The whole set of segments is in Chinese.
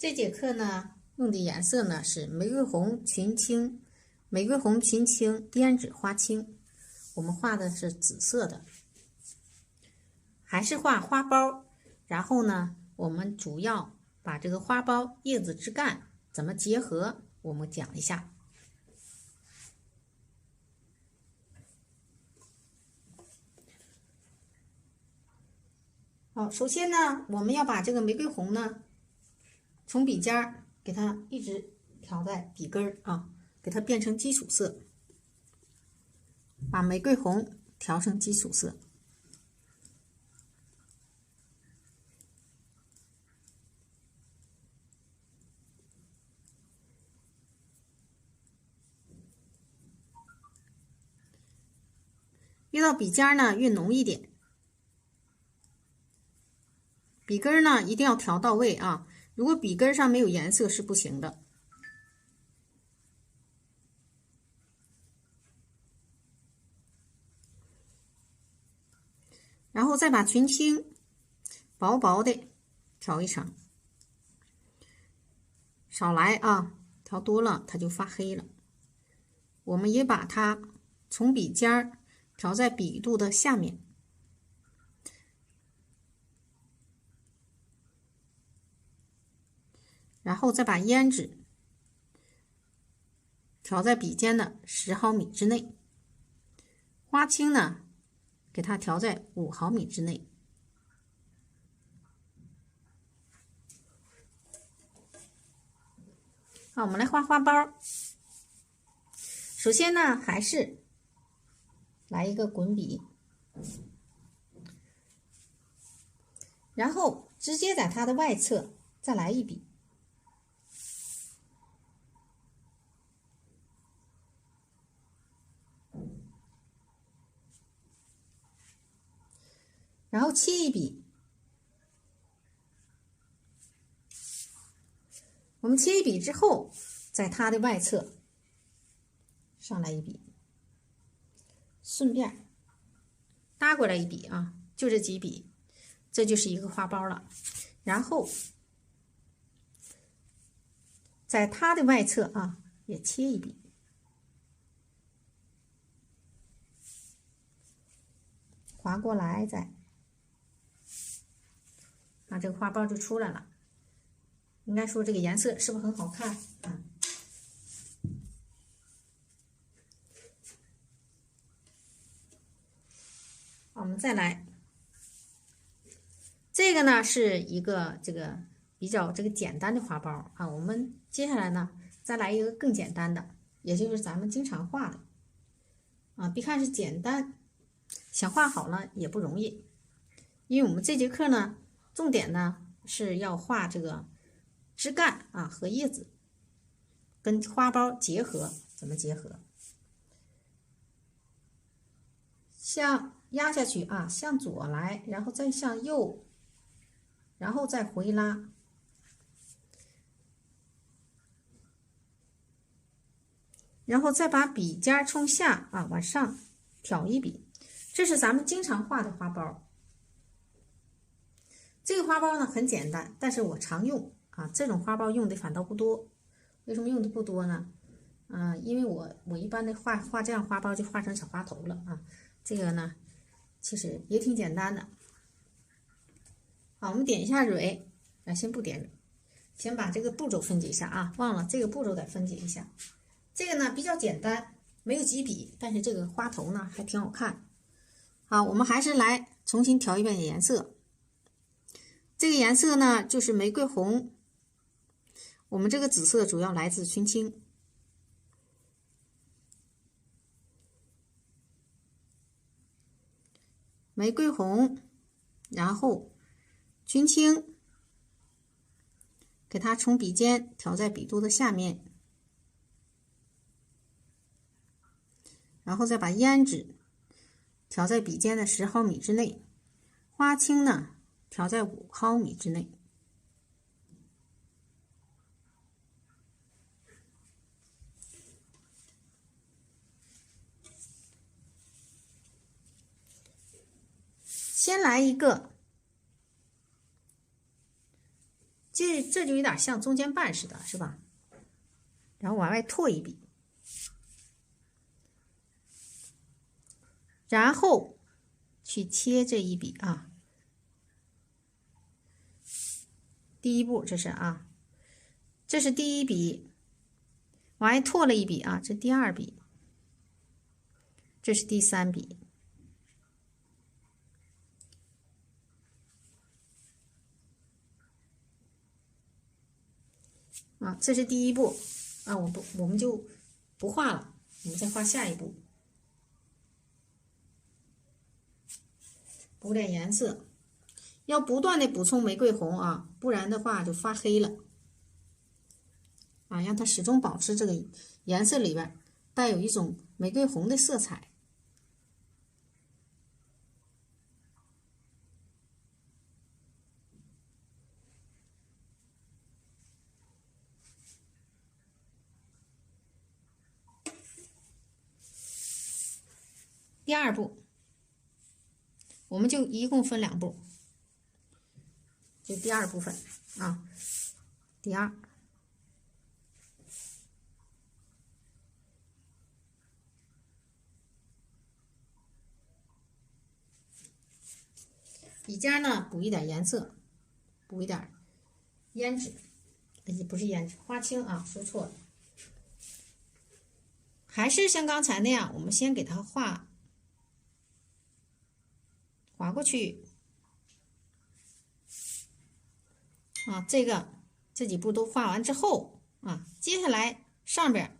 这节课呢，用的颜色呢是玫瑰红、群青、玫瑰红、群青、胭脂、花青。我们画的是紫色的，还是画花苞。然后呢，我们主要把这个花苞叶子枝干怎么结合，我们讲一下。好，首先呢，我们要把这个玫瑰红呢，从笔尖儿给它一直调在笔根儿啊，给它变成基础色，把玫瑰红调成基础色。越到笔尖呢越浓一点，笔根呢一定要调到位啊！如果笔根上没有颜色是不行的。然后再把群青薄薄的调一层，少来啊，调多了它就发黑了。我们也把它从笔尖调在笔肚的下面，然后再把胭脂调在笔尖的10毫米之内，花青呢，给它调在5毫米之内。好，我们来画花苞。首先呢，还是来一个滚笔，然后直接在它的外侧再来一笔，然后切一笔。我们切一笔之后，在它的外侧上来一笔，顺便搭过来一笔啊，就这几笔，这就是一个花苞了。然后在它的外侧啊，也切一笔，划过来，再那这个花苞就出来了。应该说这个颜色是不是很好看啊？好，我们再来，这个呢是一个比较简单的花苞啊。我们接下来呢再来一个更简单的，也就是咱们经常画的啊。别看是简单，想画好了也不容易，因为我们这节课呢重点呢是要画这个枝干啊和叶子跟花苞结合，怎么结合？向压下去啊，向左来，然后再向右，然后再回拉，然后再把笔尖冲下啊，往上挑一笔。这是咱们经常画的花苞。这个花苞呢很简单，但是我常用啊，这种花苞用的反倒不多。为什么用的不多呢？因为我一般的画这样花苞就画成小花头了啊。这个呢其实也挺简单的。好，我们点一下蕊，先不点蕊，先把这个步骤分解一下啊，忘了这个步骤得分解一下。这个呢比较简单，没有几笔，但是这个花头呢还挺好看。好，我们还是来重新调一遍颜色。这个颜色呢就是玫瑰红，我们这个紫色主要来自群青。玫瑰红，然后群青，给它从笔尖调在笔肚的下面，然后再把胭脂调在笔尖的10毫米之内，花青呢调在5毫米之内。先来一个这就有点像中间瓣似的，是吧？然后往外拓一笔，然后去切这一笔啊。第一步这是啊，这是第一笔，往外拓了一笔啊，这第二笔，这是第三笔。啊，这是第一步啊，我们就不画了，我们再画下一步，补点颜色，要不断的补充玫瑰红啊，不然的话就发黑了啊，让它始终保持这个颜色里边带有一种玫瑰红的色彩。第二步，我们就一共分2步，就第二部分啊，第二，笔尖呢补一点颜色，补一点胭脂，不是胭脂，花青啊，说错了。还是像刚才那样，我们先给它划过去啊，这几步都画完之后啊，接下来上边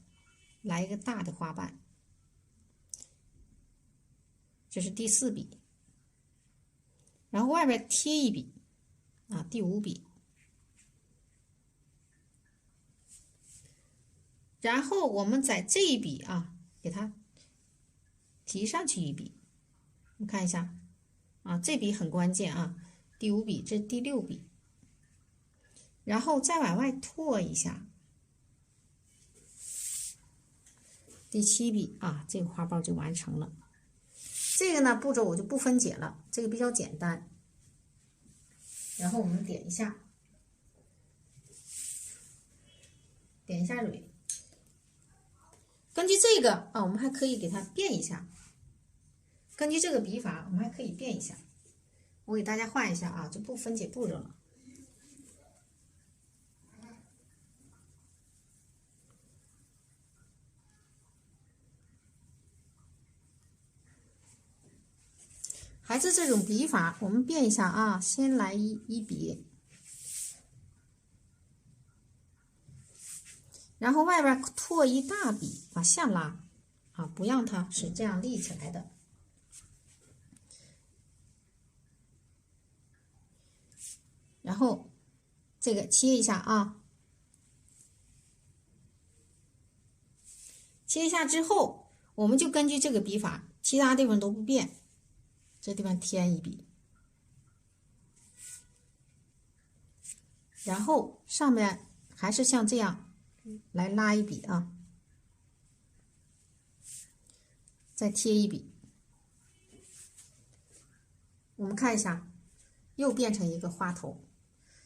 来一个大的花瓣，这是第4笔，然后外边贴一笔啊，第5笔，然后我们在这一笔啊，给它提上去一笔，你看一下啊，这笔很关键啊，第5笔，这是第6笔。然后再往外拓一下，第7笔啊，这个花苞就完成了。这个呢步骤我就不分解了，这个比较简单。然后我们点一下蕊，根据这个啊，我们还可以给它变一下。根据这个笔法，我们还可以变一下。我给大家画一下啊，就不分解步骤了。还是这种笔法，我们变一下啊，先来一笔，然后外边拓一大笔，往下拉啊，不让它是这样立起来的。然后这个切一下啊，切一下之后，我们就根据这个笔法，其他地方都不变。这地方添一笔，然后上面还是像这样来拉一笔啊，再贴一笔。我们看一下，又变成一个花头，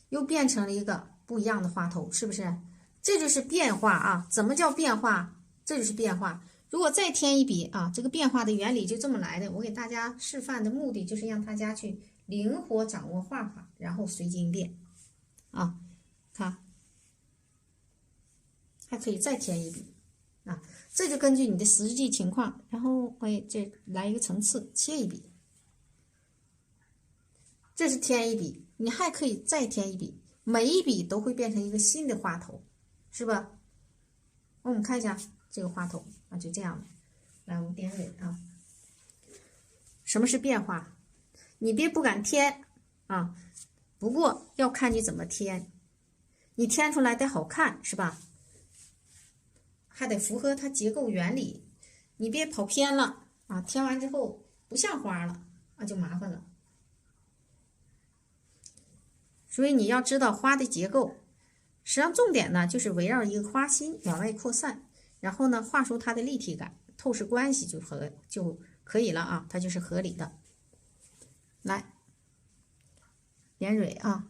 又变成了一个不一样的花头，是不是？这就是变化啊！怎么叫变化？这就是变化。如果再添一笔啊，这个变化的原理就这么来的。我给大家示范的目的就是让大家去灵活掌握画法，然后随机应变啊。看，还可以再添一笔啊，这就根据你的实际情况，然后这来一个层次，切一笔，这是添一笔，你还可以再添一笔，每一笔都会变成一个新的花头，是吧？我们看一下这个花头啊，就这样的。来，我们点蕊啊。什么是变化？你别不敢添啊，不过要看你怎么添，你添出来得好看，是吧？还得符合它结构原理，你别跑偏了啊！添完之后不像花了啊，就麻烦了。所以你要知道花的结构，实际上重点呢就是围绕一个花心往外扩散，然后呢画出它的立体感、透视关系就可以了啊，它就是合理的。来，点蕊啊，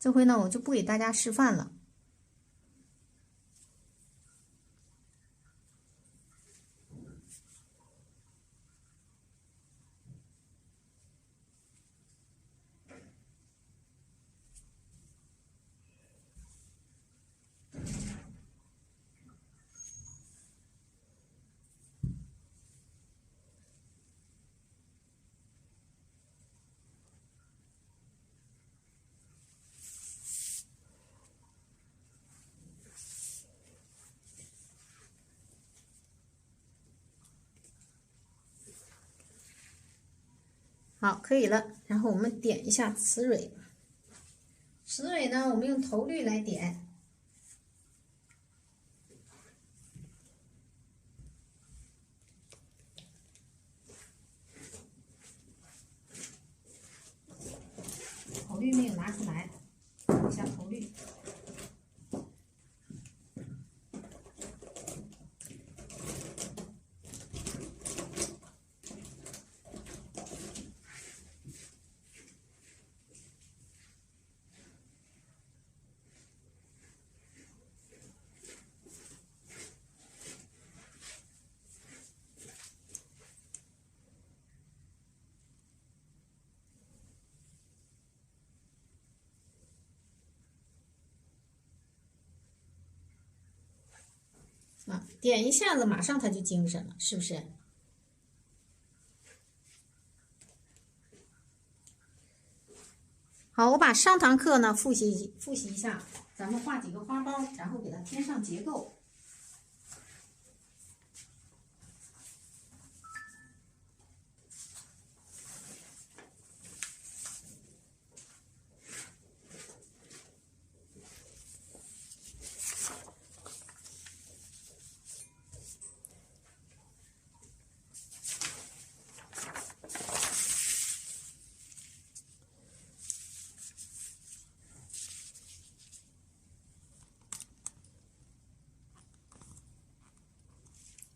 这回呢，我就不给大家示范了。好，可以了。然后我们点一下雌蕊，雌蕊呢，我们用头绿来点。头绿没有拿出来，点一下头绿。啊，点一下子，马上它就精神了，是不是？好，我把上堂课呢复习一下，咱们画几个花苞，然后给它添上结构。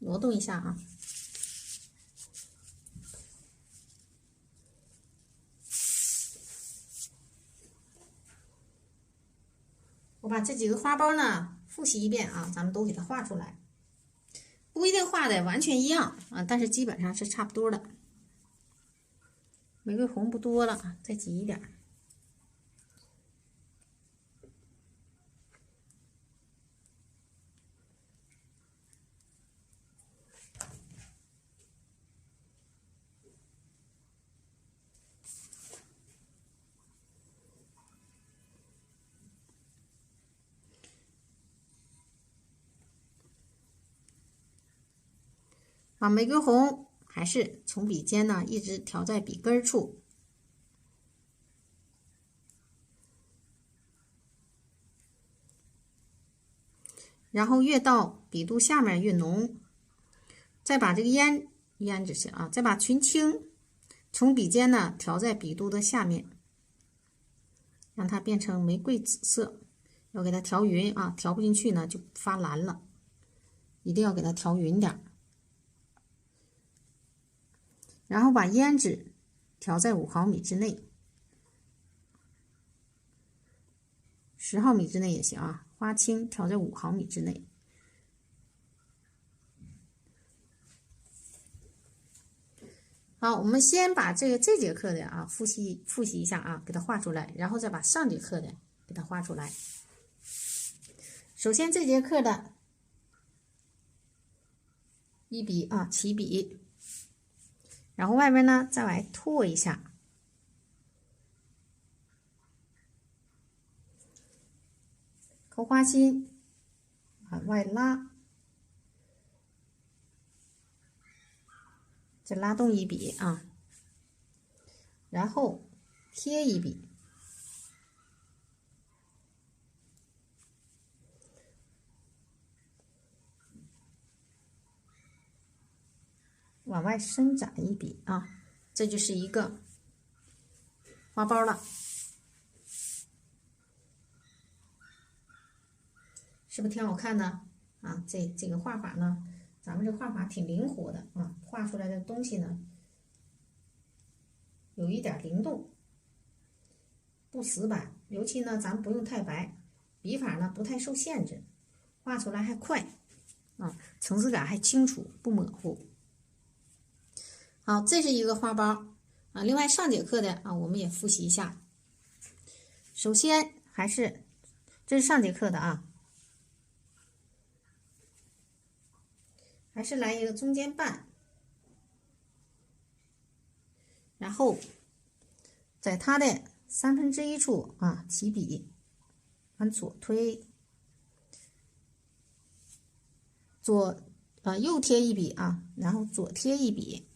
挪动一下啊，我把这几个花苞呢复习一遍啊，咱们都给它画出来，不一定画的完全一样啊，但是基本上是差不多的。玫瑰红不多了啊，再挤一点。啊，玫瑰红还是从笔尖呢一直调在笔根处，然后越到笔肚下面越浓，再把这个胭脂线啊，再把群青从笔尖呢调在笔肚的下面，让它变成玫瑰紫色，要给它调匀啊，调不进去呢就发蓝了，一定要给它调匀点。然后把胭脂调在5毫米之内，10毫米之内也行啊。花青调在5毫米之内。好，我们先把这节课的啊复习一下啊，给它画出来，然后再把上节课的给它画出来。首先这节课的一笔啊起笔，然后外面呢再来拓一下，扣花心往外拉，再拉动一笔啊，然后贴一笔，往外伸展一笔啊，这就是一个花苞了，是不是挺好看的啊？这个画法呢，咱们这画法挺灵活的啊，画出来的东西呢有一点灵动，不死板，油漆呢咱不用太白，笔法呢不太受限制，画出来还快啊，层次感还清楚不模糊。好，这是一个花苞啊。另外上节课的啊，我们也复习一下。首先这是上节课的啊，还是来一个中间半，然后在它的1/3处啊起笔，往左推，右贴一笔啊，然后左贴一笔，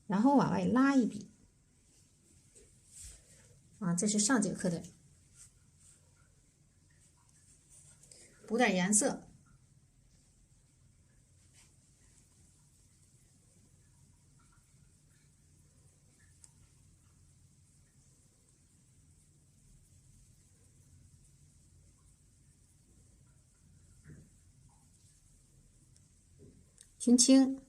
然后往外拉一笔啊。这是上节课的，补点颜色。群青，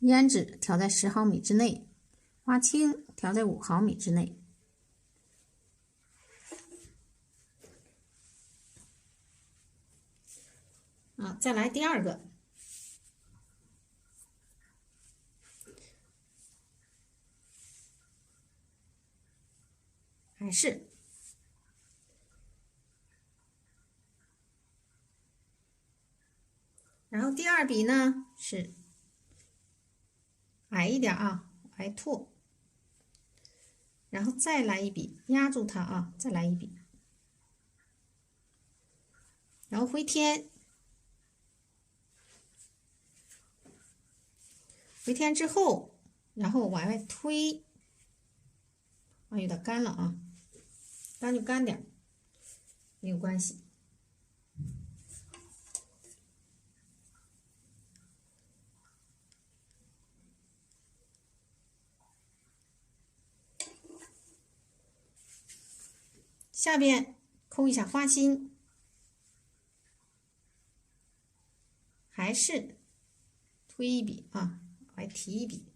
胭脂调在10毫米之内，花青调在5毫米之内。啊，再来第二个，还是然后第二笔呢是矮一点啊，来拓，然后再来一笔压住它啊，再来一笔，然后回天，回天之后，然后往外推，啊，有点干了啊，干就干点，没有关系。下边抠一下花心，还是推一笔啊，来提一笔，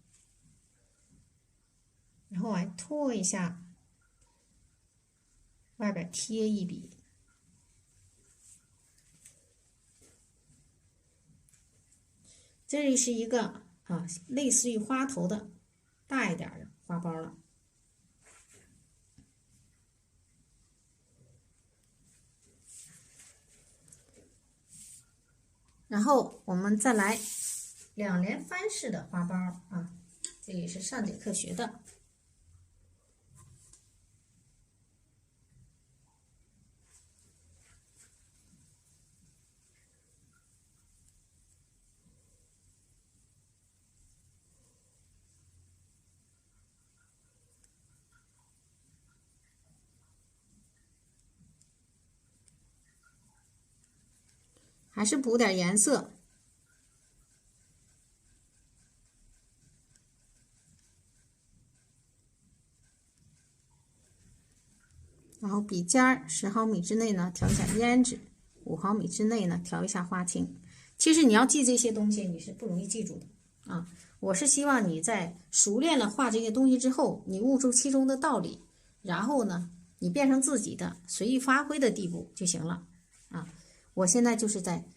然后来拖一下，外边贴一笔，这里是一个啊，类似于花头的大一点的花苞了。然后我们再来2连翻式的花苞啊，这也是上节课学的。还是补点颜色，然后笔尖儿10毫米之内呢调一下胭脂，5毫米之内呢调一下花青。其实你要记这些东西，你是不容易记住的啊。我是希望你在熟练了画这些东西之后，你悟出其中的道理，然后呢，你变成自己的随意发挥的地步就行了啊。我现在就是在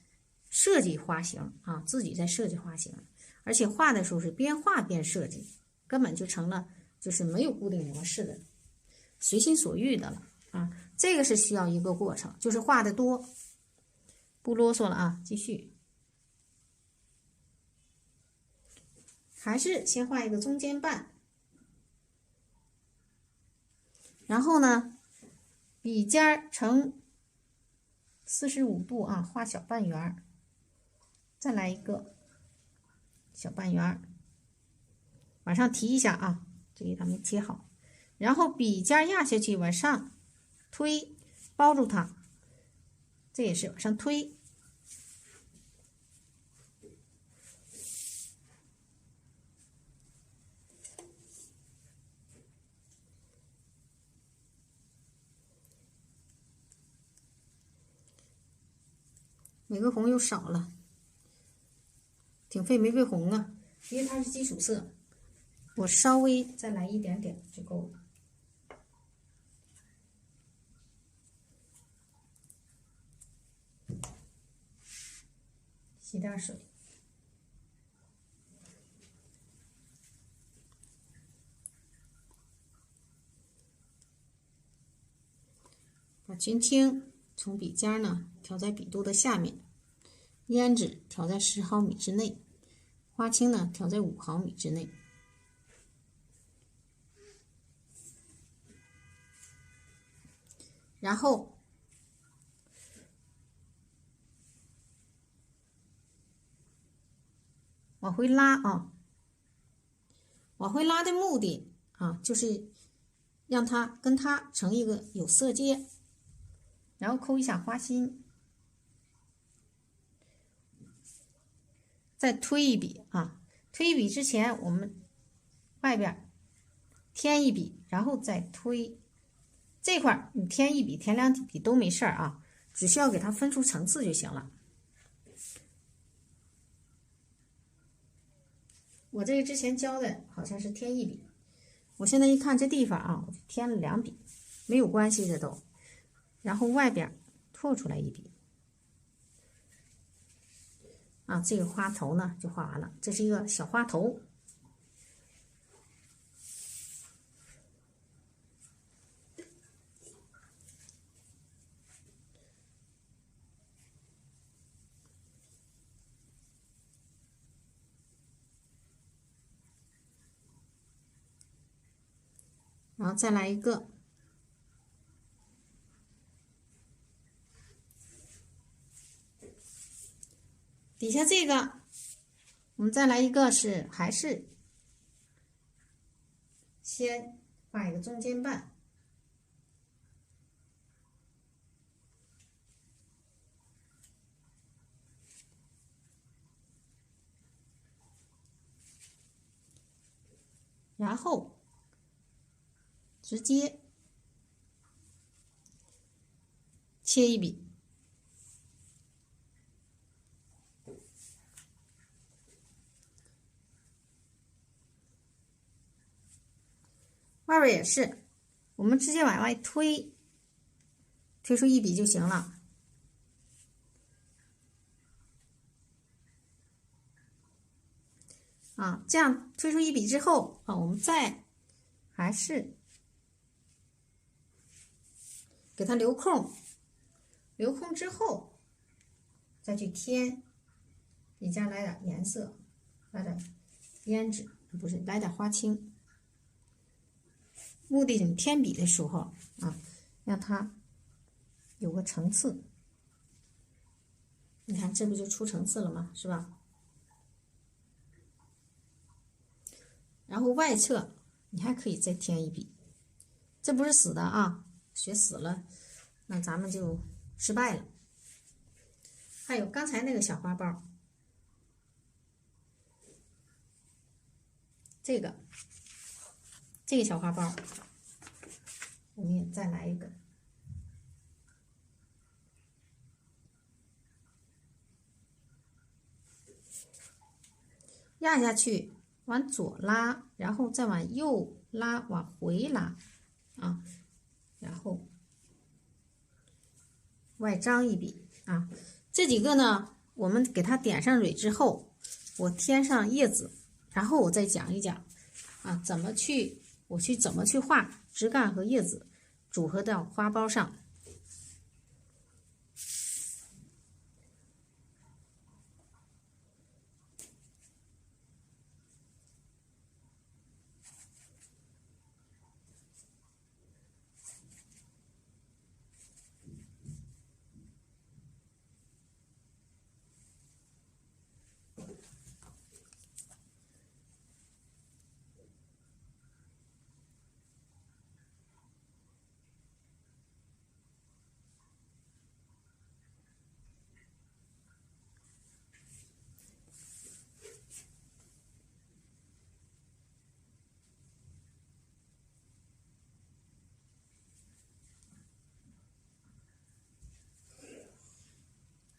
设计花型啊，自己在设计花型，而且画的时候是边画边设计，根本就成了就是没有固定模式的，随心所欲的了啊。这个是需要一个过程，就是画的多，不啰嗦了啊，继续。还是先画一个中间半，然后呢，笔尖呈45度啊，画小半圆，再来一个小半圆，往上提一下啊，这里咱们切好，然后笔尖压下去，往上推，包住它，这也是往上推。玫瑰红又少了，挺费玫瑰红啊，因为它是基础色，我稍微再来一点点就够了。洗点水，把均轻从笔尖呢调在笔肚的下面，胭脂调在10毫米之内，花青呢调在5毫米之内。然后往回拉啊，往回拉的目的啊，就是让它跟它成一个有色阶，然后抠一下花心，再推一笔啊，推一笔之前我们外边添一笔，然后再推。这块你添一笔添2笔都没事儿啊，只需要给它分出层次就行了。我这个之前教的好像是添1笔，我现在一看这地方啊，我就添了2笔，没有关系这都。然后外边拓出来1笔啊，这个花头呢就画完了，这是一个小花头。然后再来一个，底下这个我们再来一个是还是先画一个中间瓣，然后直接切1笔，外边也是，我们直接往外推，推出1笔就行了。啊，这样推出1笔之后啊，我们再还是给它留空，留空之后再去添，笔尖来点颜色，来点胭脂，不是来点花青。目的你添笔的时候啊，让它有个层次。你看这不就出层次了吗？是吧？然后外侧你还可以再添1笔，这不是死的啊，学死了那咱们就失败了。还有刚才那个小花苞，这个小花苞我们也再来一个，压下去往左拉，然后再往右拉，往回拉啊，然后外张1笔啊。这几个呢，我们给它点上蕊之后，我添上叶子，然后我再讲一讲啊，怎么去画枝干和叶子组合到花苞上。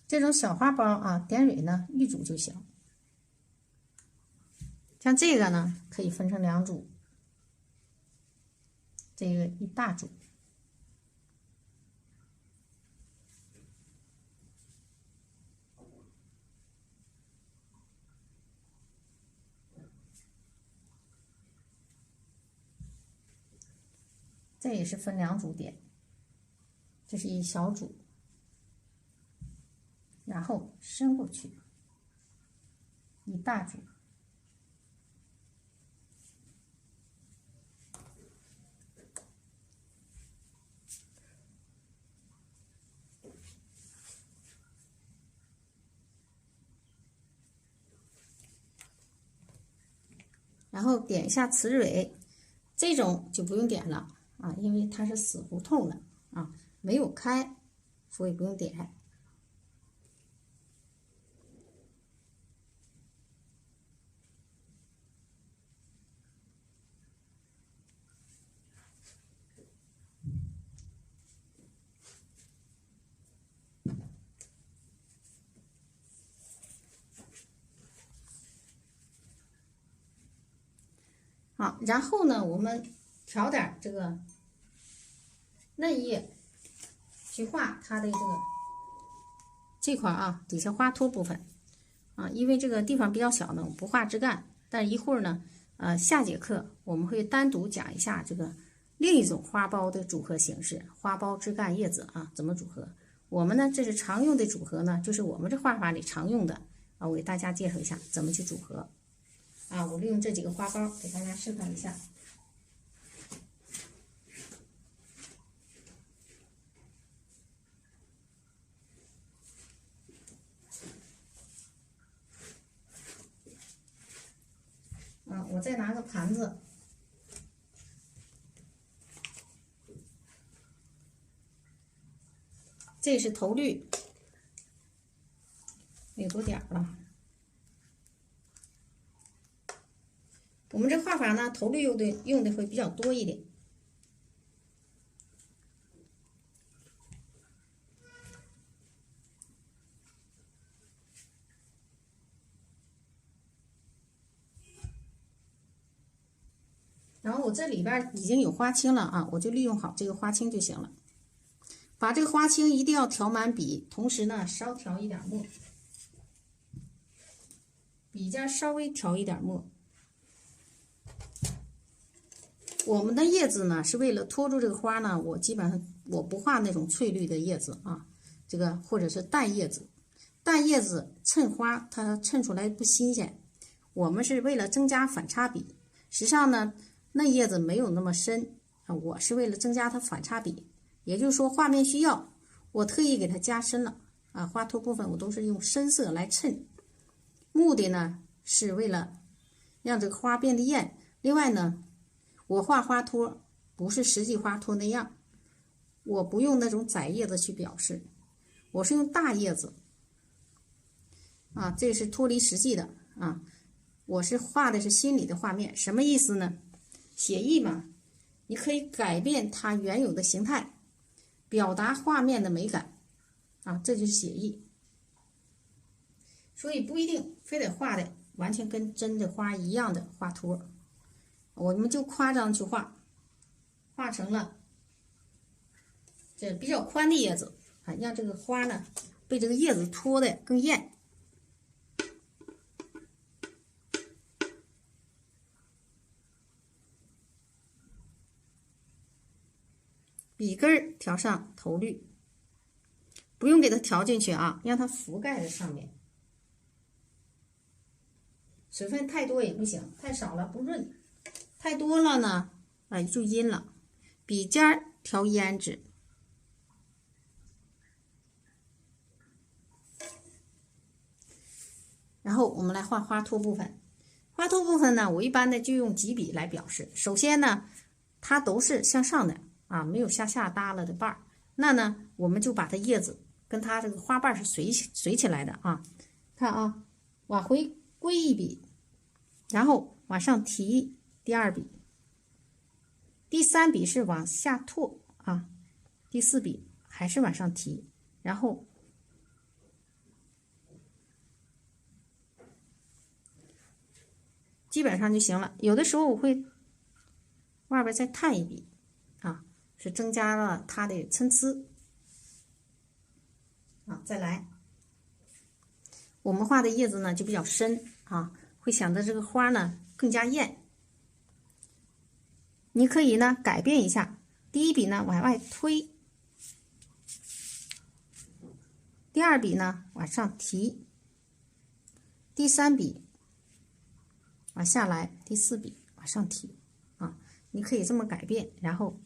这种小花苞啊，点蕊呢预煮就行。像这个呢，可以分成2组，这个一大组。这也是分2组点，这是一小组，然后伸过去，一大组。然后点一下雌蕊，这种就不用点了啊，因为它是死胡同的啊，没有开，所以不用点。好，然后呢，我们调点这个嫩叶去画它的这块啊，底下花托部分啊，因为这个地方比较小呢，我不画枝干。但一会儿呢，下节课我们会单独讲一下这个另一种花苞的组合形式，花苞、枝干、叶子啊怎么组合。我们呢，这是常用的组合呢，就是我们这画法里常用的啊，我给大家介绍一下怎么去组合啊。我利用这几个花苞给大家示范一下。我再拿个盘子，这是头绿，有多点了。我们这画法呢，头绿用的会比较多一点。然后我这里边已经有花青了啊，我就利用好这个花青就行了。把这个花青一定要调满笔，同时呢少调一点墨，笔尖稍微调一点墨。我们的叶子呢是为了托住这个花呢，我基本上我不画那种翠绿的叶子啊，这个或者是淡叶子，淡叶子衬花它衬出来不新鲜。我们是为了增加反差比，实际上呢嫩叶子没有那么深啊，我是为了增加它反差比，也就是说画面需要，我特意给它加深了啊，花托部分我都是用深色来衬，目的呢是为了让这个花变得艳。另外呢，我画花托不是实际花托那样，我不用那种窄叶子去表示，我是用大叶子啊，这是脱离实际的啊，我是画的是心理的画面。什么意思呢？写意嘛，你可以改变它原有的形态，表达画面的美感啊，这就是写意。所以不一定非得画的完全跟真的花一样的花托，我们就夸张去画，画成了这比较宽的叶子啊，让这个花呢被这个叶子托的更艳。笔根调上头绿，不用给它调进去啊，让它覆盖在上面。水分太多也不行，太少了不润，太多了呢，就阴了。笔尖调胭脂，然后我们来画花托部分。花托部分呢，我一般的就用几笔来表示。首先呢，它都是向上的啊，没有向下耷拉的瓣儿。那呢，我们就把它叶子跟它这个花瓣是随起来的啊。看啊，往回归一笔，然后往上提第2笔，第3笔是往下拓啊，第4笔还是往上提，然后基本上就行了。有的时候我会外边再探一笔啊，是增加了它的参差啊。再来，我们画的叶子呢就比较深啊，会显得这个花呢更加艳。你可以呢改变一下，第一笔呢往外推，第二笔呢往上提，第三笔往下来，第四笔往上提啊，你可以这么改变，然后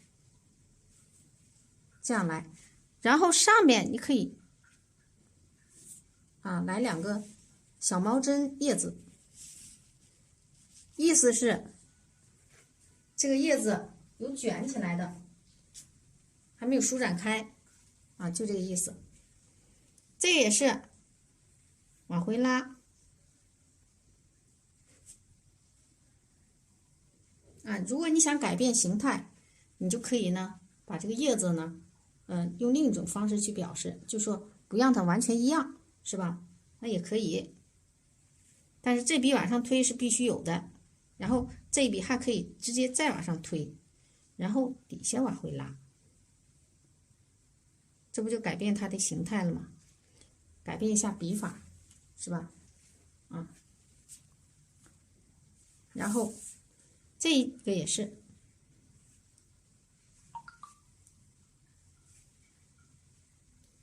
这样来，然后上面你可以来2个小毛针叶子，意思是这个叶子有卷起来的，还没有舒展开啊，就这个意思。这个也是往回拉啊。如果你想改变形态，你就可以呢把这个叶子呢，用另一种方式去表示，就说不让它完全一样，是吧？那也可以。但是这笔往上推是必须有的，然后这一笔还可以直接再往上推，然后底下往回拉，这不就改变它的形态了吗？改变一下笔法，是吧？然后这个也是，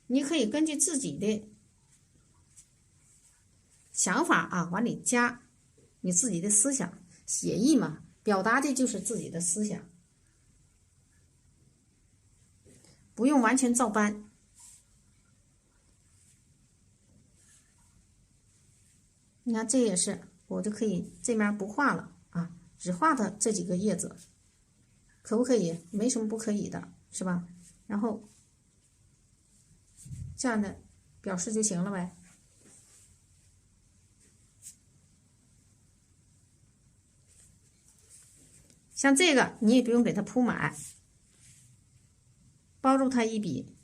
你可以根据自己的想法往里加你自己的思想，写意嘛，表达的就是自己的思想，不用完全照搬。你看这也是，我就可以这面不画了啊，只画的这几个叶子，可不可以？没什么不可以的，是吧？然后这样的表示就行了呗。像这个你也不用给它铺满，包住它一笔，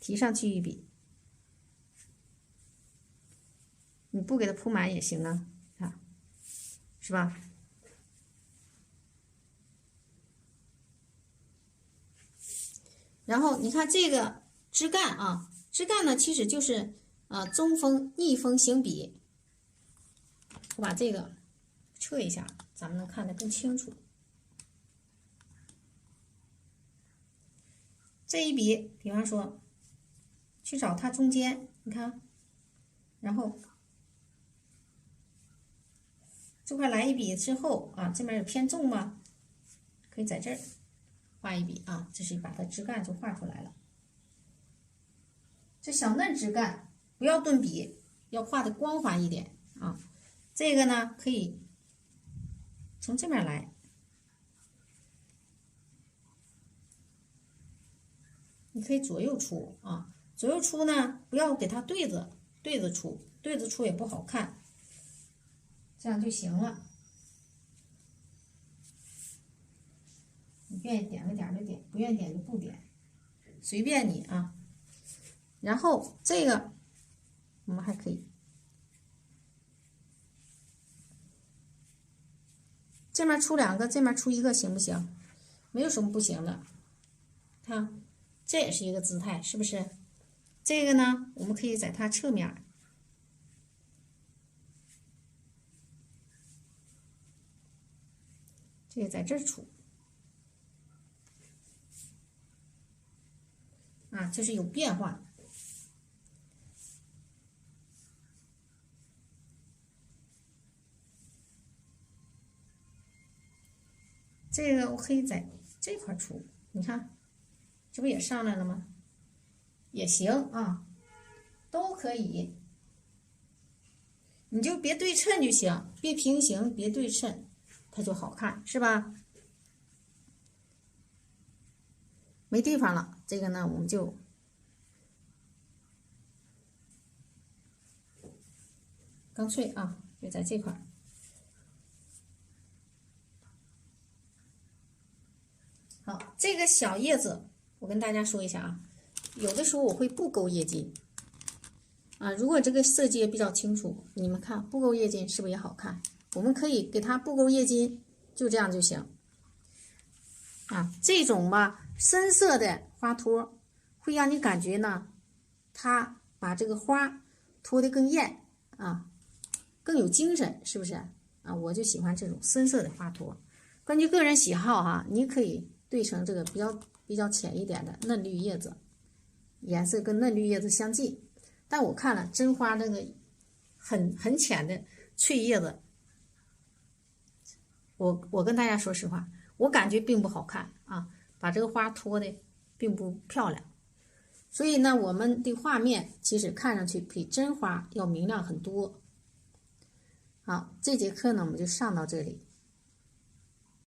提上去一笔，你不给它铺满也行啊，是吧？然后你看这个枝干啊，枝干呢其实就是中锋逆锋行笔。我把这个撤一下，咱们能看得更清楚。这一笔，比方说去找它中间，你看，然后这块来一笔之后啊，这边有偏重吗？可以在这儿画一笔啊，这是把它枝干就画出来了。这小嫩枝干不要顿笔，要画的光滑一点啊。这个呢，可以从这边来，你可以左右出啊。左右出呢，不要给它对着出，对着出也不好看，这样就行了。你愿意点个点就点，不愿意点就不点，随便你啊。然后这个我们还可以这面出2个，这面出1个，行不行？没有什么不行的。看，这也是一个姿态，是不是？这个呢，我们可以在它侧面，这个在这儿出啊，就是有变化。这个我可以在这块出，你看，这不也上来了吗？也行啊，都可以。你就别对称就行，别平行，别对称，它就好看，是吧？没地方了，这个呢，我们就干脆啊，就在这块。好，这个小叶子，我跟大家说一下啊，有的时候我会不勾叶筋啊。如果这个设计也比较清楚，你们看不勾叶筋是不是也好看？我们可以给它布钩叶巾，就这样就行。啊，这种吧，深色的花托会让你感觉呢，它把这个花托得更艳啊，更有精神，是不是啊？我就喜欢这种深色的花托。根据个人喜好哈，你可以对成这个比较浅一点的嫩绿叶子，颜色跟嫩绿叶子相近。但我看了真花那个很浅的翠叶子，我跟大家说实话，我感觉并不好看啊，把这个花托的并不漂亮。所以呢，我们的画面其实看上去比真花要明亮很多。好，这节课呢我们就上到这里。